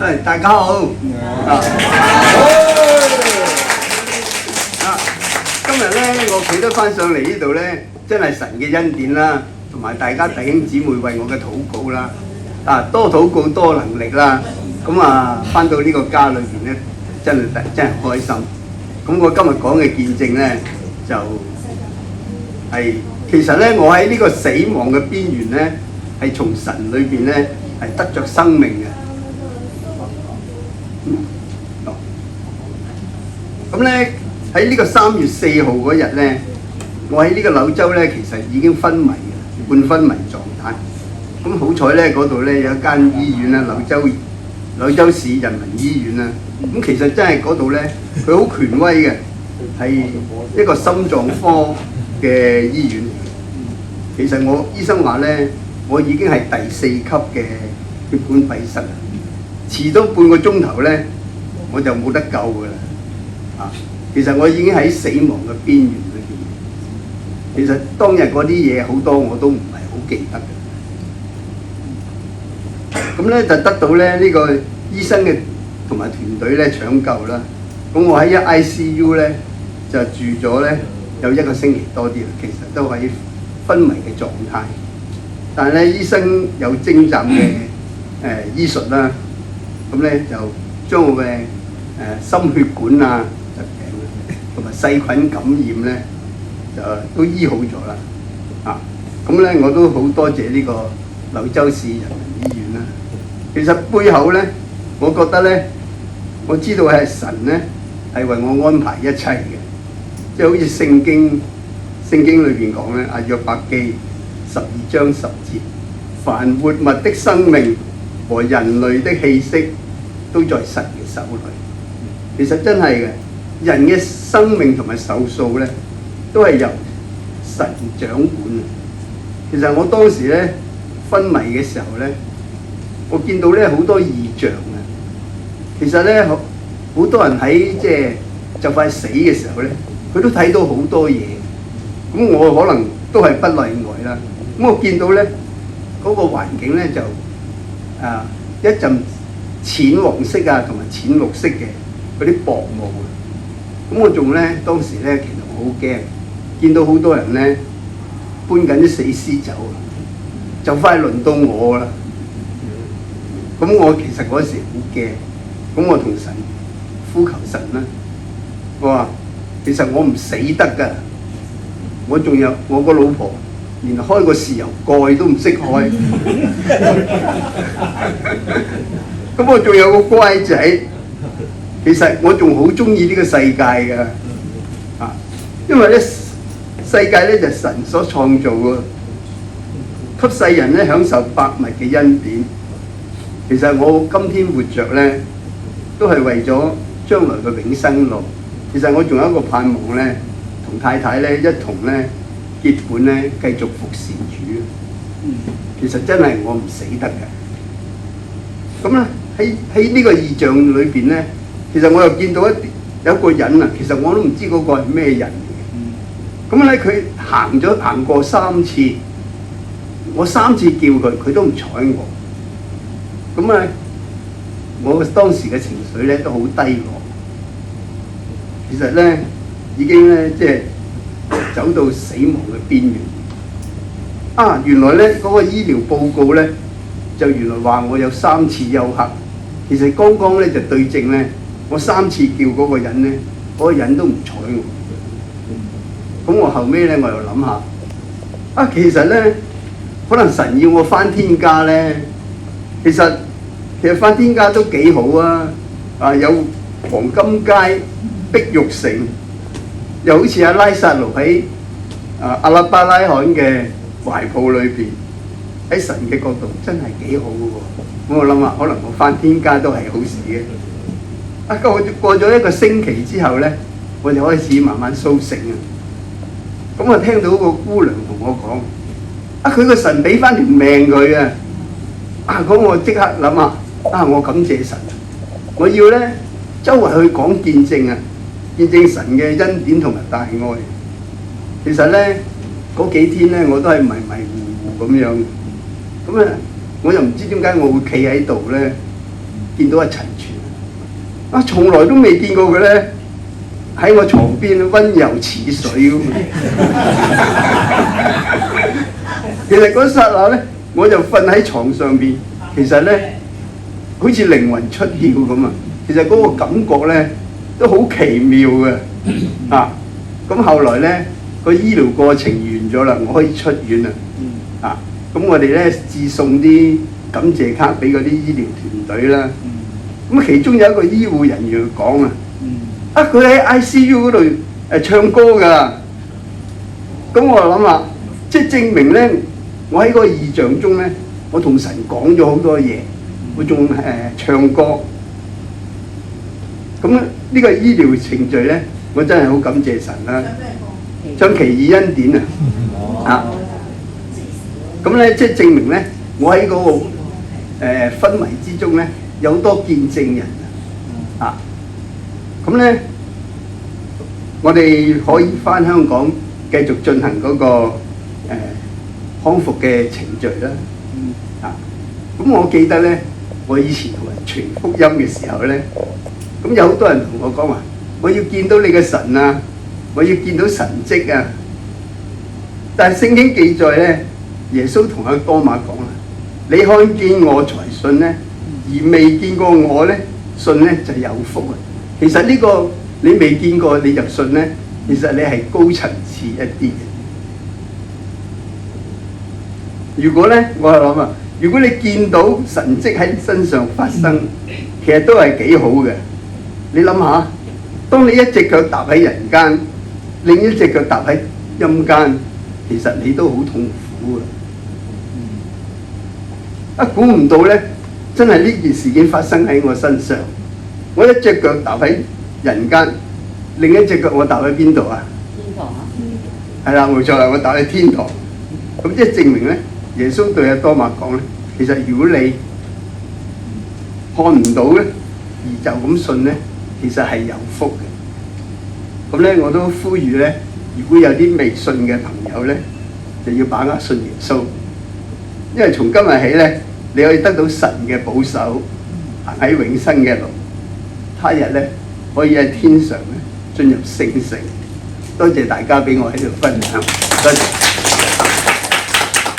大家好。今日咧，我企得翻上嚟呢度咧，真係神嘅恩典啦，同埋大家弟兄姊妹為我嘅禱告啦。多禱告多能力啦。翻到呢個家裏邊咧，真係開心。咁我今日講嘅見證咧，就係其實咧，我喺呢個死亡嘅邊緣咧，係從神裏邊咧係得着生命嘅。咁咧喺呢個3月4號嗰日咧，我喺呢個柳州咧，其實已經昏迷嘅，半昏迷狀態。咁好彩咧，嗰度咧有一間醫院啦，柳州市人民醫院啦。咁其實真係嗰度咧，佢好權威嘅，係一個心臟科嘅醫院。其實我醫生話咧，我已經係第4級嘅血管閉塞，遲多半個鐘頭咧，我就冇得救㗎啦。其實我已經喺死亡嘅邊緣裏邊。其實當日嗰啲嘢好多我都唔係好記得嘅。咁咧就得到咧呢個醫生嘅同埋團隊咧搶救啦。咁我喺ICU 咧就住咗咧有1個星期多啲啦。其實都喺昏迷嘅狀態。但係咧醫生有精湛嘅醫術啦。咁咧就將我嘅心血管啊疾病同埋細菌感染咧就都醫好咗啦。咁咧我都好多謝呢個柳州市人民醫院啦。其實背後咧，我覺得咧，我知道係神咧係為我安排一切嘅，即係好似聖經裏邊講咧，約伯記12章10節，凡活物的生命和人類的氣息都在神嘅手裏。其實真係嘅，人嘅生命同埋壽數咧，都係由神掌管嘅。其實我當時咧昏迷嘅時候咧，我見到咧好多異象啊。其實咧好多人喺就快死嘅時候咧，佢都睇到好多嘢。咁我可能都係不例外啦。咁我見到咧嗰個環境咧就一陣淺黃色啊同埋淺綠色嘅嗰啲薄霧啊。咁我仲咧當時咧其實我好驚，見到好多人咧搬緊啲死屍走，就快輪到我啦。咁我其實嗰時好驚，咁我同神呼求神啦。我話其實我唔死得㗎，我仲有我個老婆，連開個豉油蓋都唔識開。咁我仲有個乖仔，其實我仲好中意呢個世界㗎。因為咧世界咧就係神所創造嘅，給世人咧享受百物嘅恩典。其實我今天活着咧，都係為咗將來嘅永生路。其實我仲有一個盼望咧，同太太咧一同咧結伴咧繼續服侍主。其實真係我唔死得嘅。咁咧喺呢個異象裏邊咧，其實我又見到有一個人啊，其實我都唔知嗰個係咩人嚟嘅。咁咧佢行過3次，我3次叫佢，佢都唔睬我。咁啊，我當時嘅情緒咧都好低落。其實咧已經咧走到死亡嘅邊緣。原來咧嗰個醫療報告咧就原來話我有3次休克。其實剛剛咧就對正咧，我3次叫嗰個人咧，嗰個人都唔睬我。咁我後尾咧我又諗下，其實咧可能神要我返天家咧。其實返天家都幾好啊！有黃金街、碧玉城，又好似阿拉撒路喺阿拉巴拉罕嘅懷抱裏邊，喺神嘅角度真係幾好嘅喎。咁我諗下，可能我返天家都係好事嘅。過咗1個星期之後咧，我就開始慢慢甦醒啊。咁我聽到個姑娘同我講，佢個神俾翻條命佢啊！咁我即刻諗下，我感謝神，我要咧周圍去講見證啊，見證神嘅恩典同埋大愛。其實咧嗰幾天咧我都係迷迷糊糊咁樣，咁我又唔知點解我會企喺度咧，見到阿陳全，從來都未見過佢咧喺我床邊温柔似水咁。其實嗰剎那咧，我就瞓喺床上邊，其實咧好似靈魂出竅咁啊！其實嗰個感覺咧都好奇妙嘅啊！咁後來咧個醫療過程完咗啦，我可以出院啦啊！咁我哋咧致送啲感謝卡俾嗰啲醫療團隊啦。咁其中有一個醫護人員講佢喺 ICU 嗰度唱歌㗎。咁我諗下，即係證明咧，我喺嗰個異象中咧，我同神講咗好多嘢，我仲唱歌。咁呢個醫療程序咧，我真係好感謝神啦。唱奇異恩典咁咧即係證明咧，我喺嗰個氛圍之中咧，有好多見證人咁咧，我哋可以返香港繼續進行嗰個康復嘅程序啦。咁我記得咧，我以前同人傳福音嘅時候咧，咁有好多人同我講話，我要見到你嘅神啊，我要見到神蹟啊。但係聖經記載咧，耶穌同阿多馬講你看見我才信咧，而未見過我咧，信咧就有福啊！其實呢個你未見過你就信咧，其實你係高層次一啲嘅。如果咧，我係諗啊，如果你見到神蹟喺身上發生，其實都係幾好嘅。你諗下，當你一隻腳踏喺人間，另一隻腳踏喺陰間，其實你都好痛苦嘅。估唔到咧，真係呢件事件發生喺我身上。我一隻腳踏喺人間，另一隻腳我踏喺邊度啊？天堂啊！係啦，冇錯啦，我踏喺天堂。咁即係證明咧，耶穌對阿多馬講咧，其實如果你看唔到咧，而就咁信咧，其實係有福嘅。咁咧，我都呼籲咧，如果有啲未信嘅朋友咧，就要把握信耶穌，因為從今日起咧，你可以得到神嘅保守，行喺永生嘅路。他日咧可以喺天上咧進入聖城。多謝大家俾我喺度分享，多謝。